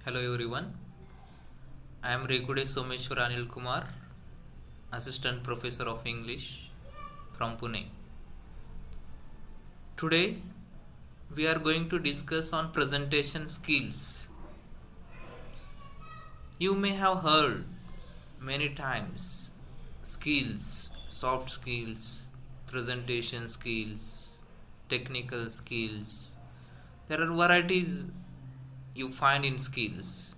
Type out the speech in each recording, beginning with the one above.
Hello everyone. I am Rekude Someshwar Anil Kumar, Assistant Professor of English from Pune. Today we are going to discuss on presentation skills. You may have heard many times skills, soft skills, presentation skills, technical skills. There are varieties you find in skills.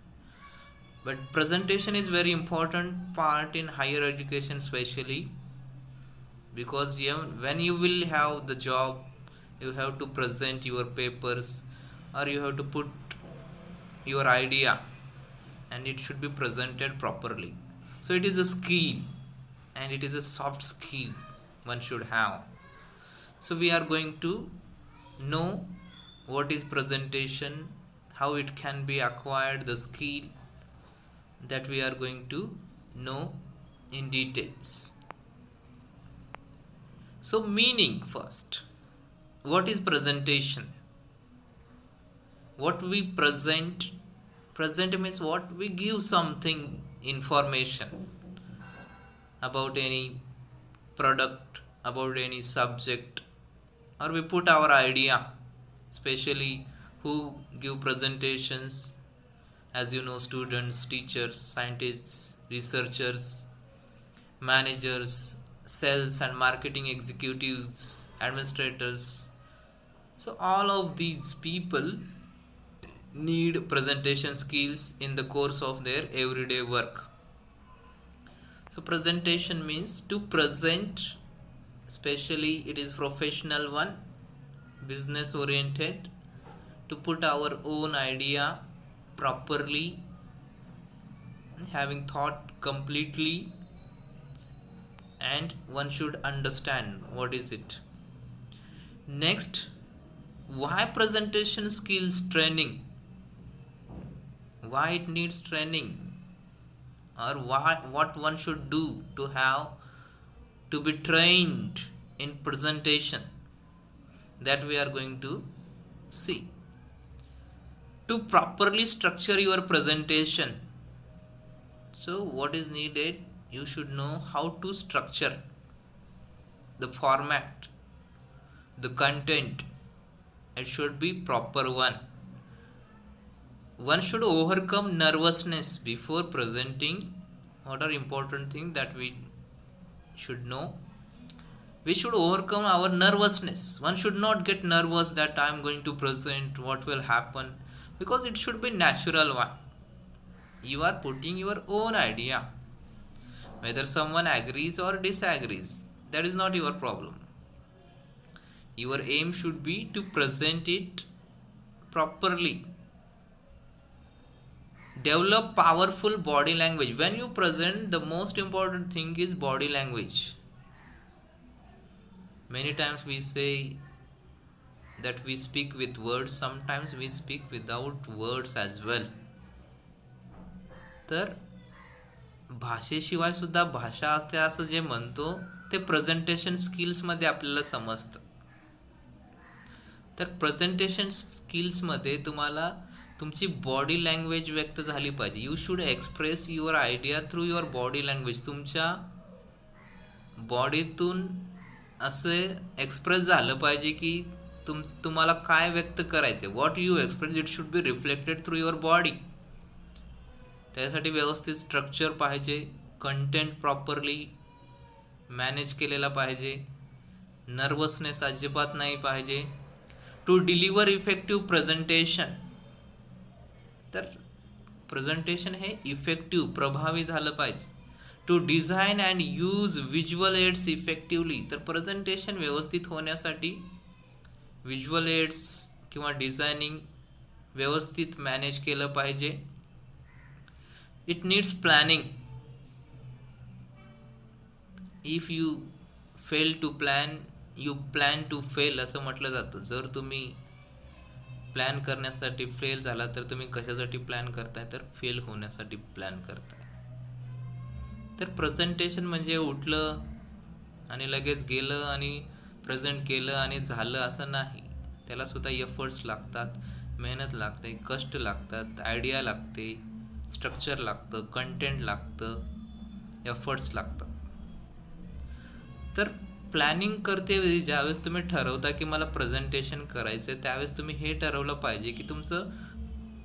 But presentation is very important part in higher education, especially because when you will have the job, you have to present your papers or you have to put your idea and it should be presented properly. So it is a skill and it is a soft skill one should have. So we are going to know what is presentation, how it can be acquired, the skill that we are going to know in details. So meaning first. What is presentation? What we present means what we give something information about any product, about any subject, or we put our idea, especially who give presentations, as you know, students, teachers, scientists, researchers, managers, sales and marketing executives, administrators. So all of these people need presentation skills in the course of their everyday work. So presentation means to present, especially it is professional one, business oriented, to put our own idea properly, having thought completely, and one should understand what is it. Next, why presentation skills training? Why it needs training? Or what one should do to have to be trained in presentation? That we are going to see. To properly structure your presentation. So what is needed? You should know how to structure the format, the content. It should be proper one. One should overcome nervousness before presenting. What are important things that we should know? We should overcome our nervousness. One should not get nervous that I am going to present, what will happen, because it should be natural one. You are putting your own idea. Whether someone agrees or disagrees, that is not your problem. Your aim should be to present it properly. Develop powerful body language. When you present, the most important thing is body language. Many times we say that we speak with words, sometimes we speak without words as well. तर भाषेशिवाय सुद्धा भाषा असते असं जे म्हणतो ते presentation स्किल्समध्ये आपल्याला समजतं. तर प्रेझेंटेशन स्किल्समध्ये तुम्हाला तुमची बॉडी लँग्वेज व्यक्त झाली पाहिजे. You should express your idea through your body language. तुमच्या बॉडीतून असे एक्सप्रेस झालं पाहिजे की तुम्हाला काय व्यक्त करायचं. What you express it should be reflected through your body. त्यासाठी व्यवस्थित स्ट्रक्चर पाहिजे, कंटेंट प्रॉपरली मॅनेज केलेला पाहिजे, नर्वसनेस अजिबात नाही पाहिजे. To deliver effective presentation. तर प्रेझेंटेशन हे इफेक्टिव्ह प्रभावी झालं पाहिजे. To design and use visual aids effectively. तर प्रेझेंटेशन व्यवस्थित होण्यासाठी व्हिज्युअल एड्स किंवा डिझायनिंग व्यवस्थित मॅनेज केलं पाहिजे. It needs planning. If you fail to plan you plan to fail असं म्हटलं जातं. जर तुम्ही प्लॅन करण्यासाठी फेल झाला तर तुम्ही कशासाठी प्लॅन करताय, तर फेल होण्यासाठी प्लॅन करताय. तर प्रेझेंटेशन म्हणजे उठलं आणि लगेच गेलं आणि प्रेझेंट केलं आणि झालं असं नाही. त्याला सुद्धा एफर्ट्स लागतात. मेहनत लागते, कष्ट लागतात, आयडिया लागते, स्ट्रक्चर लागतं, कंटेंट लागतं, एफर्ट्स लागतात. तर प्लॅनिंग करते वेळी ज्यावेळेस तुम्ही ठरवता की मला प्रेझेंटेशन करायचं आहे, त्यावेळेस तुम्ही हे ठरवलं पाहिजे की तुमचं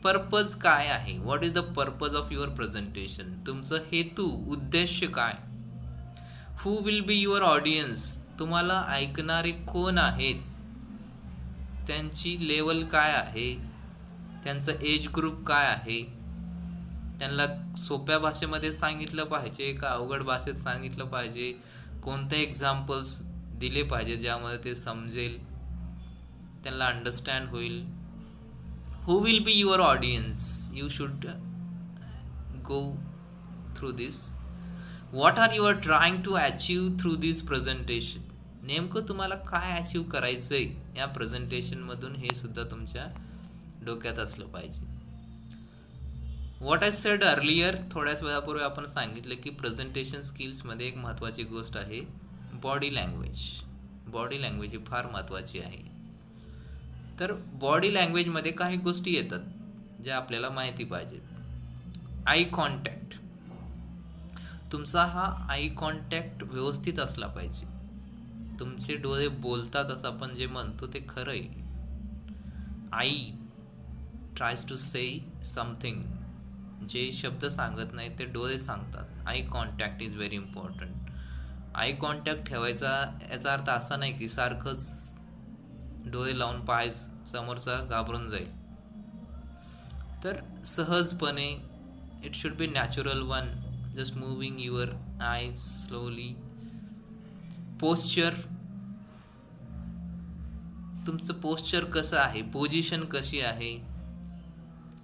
पर्पज काय आहे. What is the purpose of your presentation. तुमचं हेतू, उद्देश काय. हू विल बी युअर ऑडियन्स. तुम्हाला ऐकणारे कोण आहेत, त्यांची लेवल काय आहे, त्यांचं एज ग्रुप काय आहे. त्यांना सोप्या भाषेमध्ये सांगितलं पाहिजे का अवघड भाषेत सांगितलं पाहिजे. कोणते एक्झाम्पल्स दिले पाहिजे ज्यामध्ये ते समजेल, त्यांना अंडरस्टँड होईल. Who will be your audience. You should go through this. What are you are trying to achieve through this presentation. नेमकं तुम्हाला काय अचीव करायचं आहे या प्रेझेंटेशनमधून, हे सुद्धा तुमच्या डोक्यात असलं पाहिजे. व्हॉट आय सेड अर्लियर, थोड्याच वेळापूर्वी आपण सांगितलं की प्रेझेंटेशन स्किल्समध्ये एक महत्त्वाची गोष्ट आहे बॉडी लँग्वेज. बॉडी लँग्वेज ही फार महत्त्वाची आहे. तर बॉडी लँग्वेजमध्ये काही गोष्टी येतात ज्या आपल्याला माहिती पाहिजेत. Eye contact. तुमचा हा आय कॉन्टॅक्ट व्यवस्थित असला पाहिजे. तुमचे डोळे बोलतात असं आपण जे म्हणतो ते खरं आहे. Eye tries to say something. जे शब्द सांगत नाहीत ते डोळे सांगतात. Eye contact is very important. Eye contact ठेवायचा याचा अर्थ असा नाही की सारखंच डोळे लावून पाय समोरचा घाबरून जाईल. तर सहजपणे, it should be natural one, just moving your आयज स्लोली. पोस्चर. तुमचं पोस्चर कसं आहे, पोझिशन कशी आहे,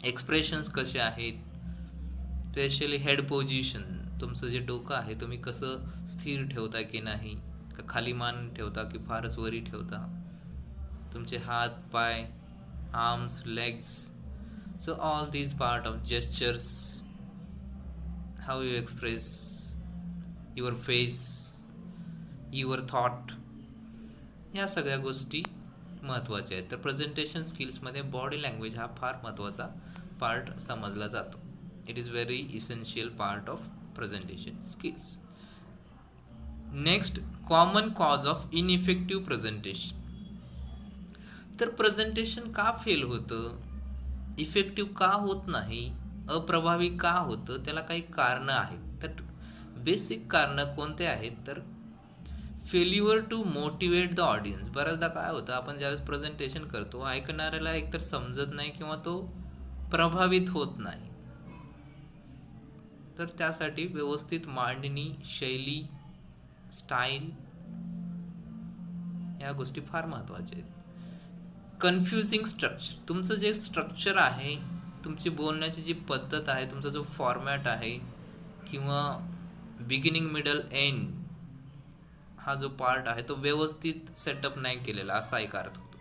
एक्सप्रेशन्स कसे आहेत, स्पेशली हेड पोझिशन. तुमचं जे डोकं आहे तुम्ही कसं स्थिर ठेवता की नाही, का खाली मान ठेवता की फारच वरी ठेवता, तुमचे हात पाय, arms, legs. So all these part of gestures, how you express your face, your thought, या सगळ्या गोष्टी महत्त्वाच्या आहेत. तर प्रेझेंटेशन स्किल्समध्ये बॉडी लँग्वेज हा फार महत्त्वाचा पार्ट समजला जातो. It is very essential part of presentation skills. Next, common cause of ineffective presentation. तर प्रेझेंटेशन का फेल होतं, इफेक्टिव्ह का होत नाही, अप्रभावी का होतं, त्याला काही कारणं आहेत. तर बेसिक कारणं कोणते आहेत, तर failure to motivate the audience. बऱ्याचदा काय होतं, आपण ज्यावेळेस प्रेझेंटेशन करतो ऐकणाऱ्याला एकतर समजत नाही किंवा तो प्रभावित होत नाही. तर त्यासाठी व्यवस्थित मांडणी, शैली, स्टाईल, या गोष्टी फार महत्त्वाच्या आहेत. Confusing structure. तुमचं जे स्ट्रक्चर आहे, तुमची बोलण्याची जी पद्धत आहे, तुमचा जो फॉर्मॅट आहे किंवा बिगिनिंग, मिडल, एंड हा जो पार्ट आहे तो व्यवस्थित सेटअप नाही केलेला, असा एक अर्थ होतो.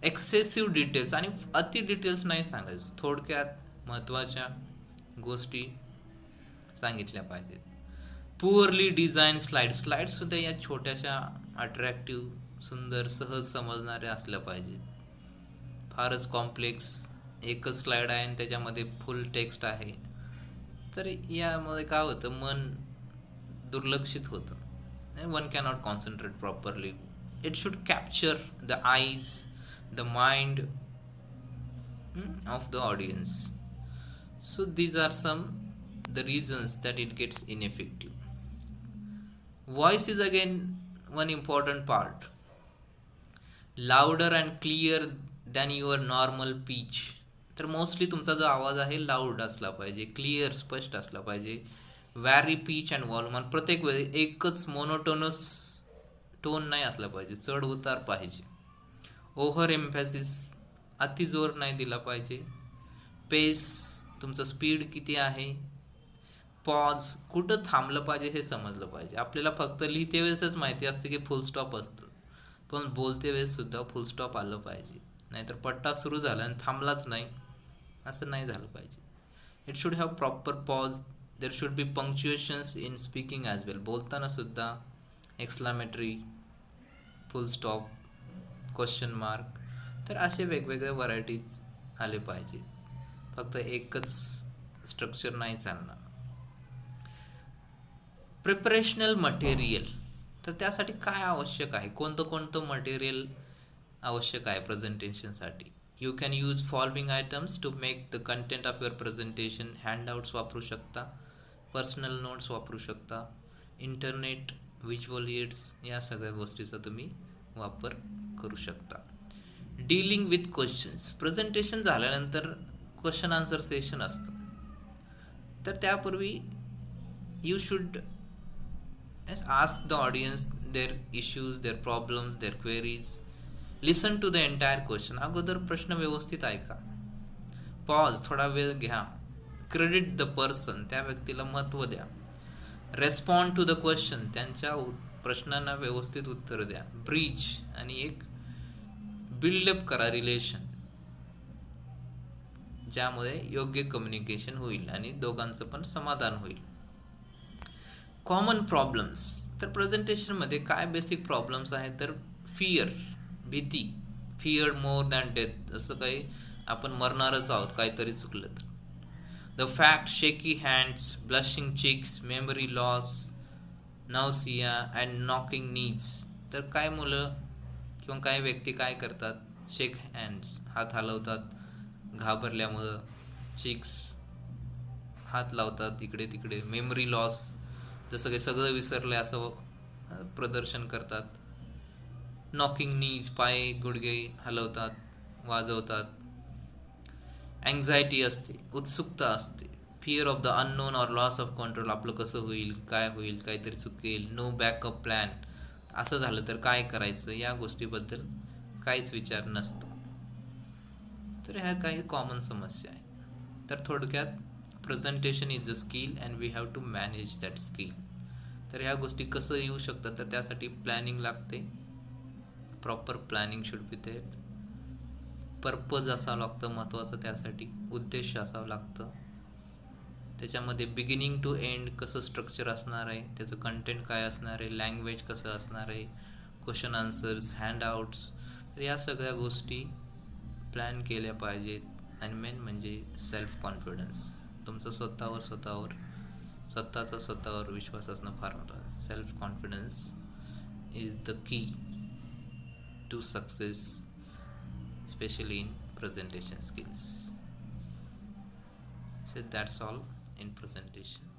एक्सेसिव्ह डिटेल्स, आणि अति डिटेल्स नाही सांगायचं, थोडक्यात महत्त्वाच्या गोष्टी सांगितल्या पाहिजेत. Poorly design slide. स्लाईडसुद्धा या छोट्याशा अट्रॅक्टिव्ह, सुंदर, सहज समजणाऱ्या असल्या पाहिजे. फारच कॉम्प्लेक्स एकच स्लाईड आहे आणि त्याच्यामध्ये फुल टेक्स्ट आहे, तर यामध्ये काय होतं, मन दुर्लक्षित होतं. One cannot concentrate properly. It should capture the eyes, the mind of the audience. So these are some the reasons that it gets ineffective. Voice is again one important part. Louder and clear than your normal pitch. तर mostly तुमचा जो आवाज आहे loud असला पाहिजे, clear, स्पष्ट असला पाहिजे. Very pitch and volume. प्रत्येक वेळी एकच मोनोटोनस टोन नाही असला पाहिजे, चढ उतार पाहिजे. ओव्हर एम्फॅसिस, अति जोर नाही दिला पाहिजे. पेस, तुमचं स्पीड किती आहे. पॉज, कुठं थांबलं पाहिजे हे समजलं पाहिजे. आपल्याला फक्त लिहिते वेळेसच माहिती असते की फुल स्टॉप असतं, पण बोलते वेळेस सुद्धा फुल स्टॉप आलं पाहिजे. नाहीतर पट्टा सुरू झाला आणि थांबलाच नाही, असं नाही झालं पाहिजे. It should have proper pause. There should be punctuations in speaking as well. बोलताना सुद्धा exclamatory, full stop, question mark. तर असे वेगवेगळे व्हरायटीज आले पाहिजेत, फक्त एकच स्ट्रक्चर नाही चालणार. प्रिपरेशनल मटेरियल, तर त्यासाठी काय आवश्यक आहे, कोणतं कोणतं मटेरियल आवश्यक आहे प्रेझेंटेशनसाठी. You can use following items to make the content of your presentation. Handouts वापरू शकता, पर्सनल नोट्स वापरू शकता, इंटरनेट, व्हिज्युअल एड्स, या सगळ्या गोष्टीचा तुम्ही वापर करू शकता. डीलिंग विथ क्वेश्चन्स, प्रेझेंटेशन झाल्यानंतर क्वेश्चन आन्सर सेशन असतं, तर त्यापूर्वी you should ask the audience their issues, their problems, their queries. Listen to the entire question. अगोदर प्रश्न व्यवस्थित ऐका, पॉज, थोडा वेळ घ्या, क्रेडिट द पर्सन, त्या व्यक्तीला महत्त्व द्या, रेस्पॉन्ड टू द क्वेश्चन, त्यांच्या प्रश्नांना व्यवस्थित उत्तर द्या, ब्रिज, आणि एक बिल्डअप करा रिलेशन, ज्यामुळे योग्य कम्युनिकेशन होईल आणि दोघांचं पण समाधान होईल. कॉमन प्रॉब्लेम्स, तर प्रेझेंटेशनमध्ये काय बेसिक प्रॉब्लेम्स आहेत, तर फिअर, भीती, फिअर मोर दॅन डेथ, असं काही आपण मरणारच आहोत काहीतरी चुकलं तर. The fact, shaky hands, blushing cheeks, memory loss, nausea and knocking knees, तर काय मुलं किंवा काय व्यक्ती काय करतात, शेक हँड्स, हात हलवतात घाबरल्यामुळं, चिक्स, हात लावतात इकडे तिकडे, मेमरी लॉस, जसं काही सगळं विसरलं असं प्रदर्शन करतात, नॉकिंग नीज, पाय गुडघे हलवतात, वाजवतात, अँझायटी असते, उत्सुकता असते, fear of the unknown or loss of control, आपलं कसं होईल, काय होईल, काहीतरी चुकेल, नो बॅकअप प्लॅन, असं झालं तर काय करायचं, या गोष्टीबद्दल काहीच विचार नसतो. तर ह्या काही कॉमन समस्या आहेत. तर थोडक्यात presentation is a skill and we have to manage that skill. तर ह्या गोष्टी कसं येऊ शकतात, तर त्यासाठी प्लॅनिंग लागते, proper planning should be there, purpose असावं लागतं महत्त्वाचं, त्यासाठी उद्देश असावं लागतं, त्याच्यामध्ये बिगिनिंग टू एंड कसं स्ट्रक्चर असणार आहे, त्याचं कंटेंट काय असणार आहे, लँग्वेज कसं असणार आहे, क्वेश्चन आन्सर्स, हँडआउट्स, तर या सगळ्या गोष्टी प्लॅन केल्या पाहिजेत. आणि मेन म्हणजे सेल्फ कॉन्फिडन्स, तुमचं स्वतःवर विश्वास असणं फार महत्त्वाचं. Self confidence is the key to success, especially in presentation skills. So that's all in presentation.